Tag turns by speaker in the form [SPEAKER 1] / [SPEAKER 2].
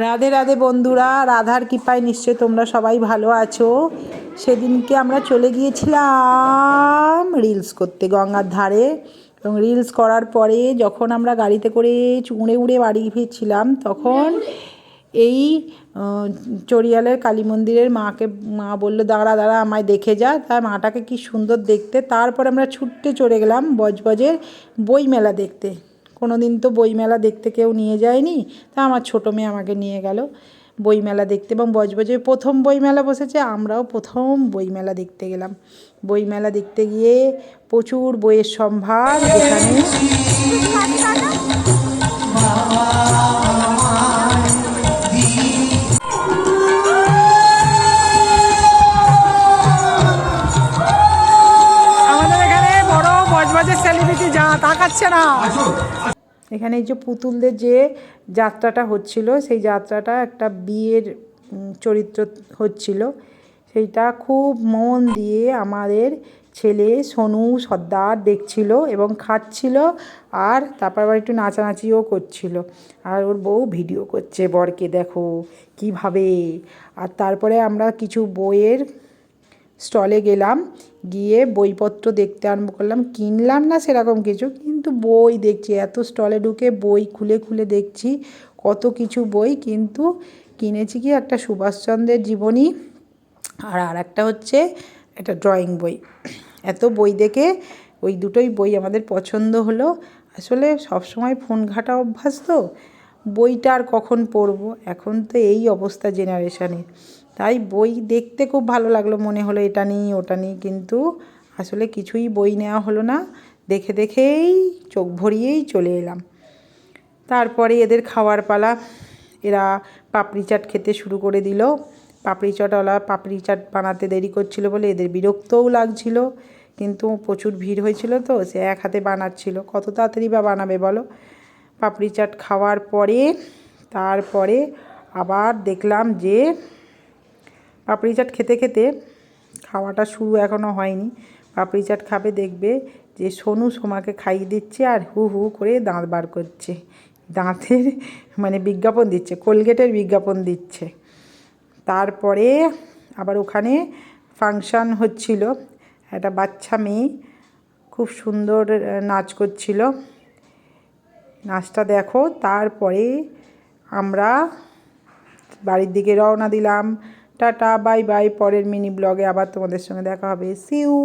[SPEAKER 1] রাধে রাধে বন্ধুরা, রাধার কৃপায় নিশ্চয় তোমরা সবাই ভালো আছো। সেদিনকে আমরা চলে গিয়েছিলাম রিলস করতে গঙ্গার ধারে, এবং রিলস করার পরে যখন আমরা গাড়িতে করে উড়ে উড়ে বাড়ি ফিরছিলাম তখন এই চড়িয়ালের কালী মন্দিরের মা বললো দাঁড়া দাঁড়া আমায় দেখে যা। তার মাটাকে কি সুন্দর দেখতে। তারপর আমরা ছুটতে চলে গেলাম বজবজের বইমেলা দেখতে। কোনো দিন তো বইমেলা দেখতে কেউ নিয়ে যায়নি, তা আমার ছোটো মেয়ে আমাকে নিয়ে গেল বইমেলা দেখতে। এবং বজবজে প্রথম বইমেলা বসেছে, আমরাও প্রথম বইমেলা দেখতে গেলাম। বইমেলা দেখতে গিয়ে প্রচুর বইয়ের সম্ভার, যেখানে আমাদের এখানে বড় বজবজের সেলিব্রিটি যা তাকাচ্ছে না। এখানে এই যে পুতুলদের যে যাত্রাটা হচ্ছিল, সেই যাত্রাটা একটা বিয়ের চরিত্র হচ্ছিল, সেইটা খুব মন দিয়ে আমাদের ছেলে সোনু সর্দার দেখছিল এবং খাচ্ছিল, আর তারপর আবার একটু নাচানাচিও করছিল। আর ওর বউ ভিডিও করছে বরকে, দেখো কীভাবে। আর তারপরে আমরা কিছু বইয়ের স্টলে গেলাম, গিয়ে বইপত্র দেখতে আরম্ভ করলাম। কিনলাম না সেরকম কিছু, কিন্তু বই দেখছি, এত স্টলে ঢুকে বই খুলে খুলে দেখছি কত কিছু বই। কিন্তু কিনেছি কি একটা সুভাষচন্দ্রের জীবনী, আর একটা হচ্ছে একটা ড্রয়িং বই। এত বই দেখে ওই দুটোই বই আমাদের পছন্দ হলো। আসলে সবসময় ফোন ঘাঁটা অভ্যাস, তো বইটা আর কখন পড়বো, এখন তো এই অবস্থা জেনারেশানের। তাই বই দেখতে খুব ভালো লাগলো, মনে হলো এটা নিই ওটা নিই, কিন্তু আসলে কিছুই বই নেওয়া হলো না। দেখে দেখেই চোখ ভরিয়েই চলে এলাম। তারপরে এদের খাওয়ার পালা, এরা পাপড়ি চাট খেতে শুরু করে দিল। পাপড়ি চাটওয়ালা পাপড়ি চাট বানাতে দেরি করছিল বলে এদের বিরক্তও লাগছিল, কিন্তু প্রচুর ভিড় হয়েছিল, তো সে এক হাতে বানাচ্ছিল, কত তাড়াতাড়ি বা বানাবে বলো। পাপড়ি চাট খাওয়ার পরে তারপরে আবার দেখলাম যে পাপড়ি চাট খেতে খেতে, খাওয়াটা শুরু এখনও হয়নি, পাপড়ি চাট খাবে দেখবে যে সোনু সোমাকে খাইয়ে দিচ্ছে আর হু হু করে দাঁত বার করছে, দাঁতের মানে বিজ্ঞাপন দিচ্ছে, কোলগেটের বিজ্ঞাপন দিচ্ছে। তারপরে আবার ওখানে ফাংশান হচ্ছিল, একটা বাচ্চা মেয়ে খুব সুন্দর নাচ করছিল, নাচটা দেখো। তারপরে আমরা বাড়ির দিকে রওনা দিলাম। টাটা বাই বাই, পরের মিনি ব্লগে আবার তোমাদের সঙ্গে দেখা হবে। সিউ।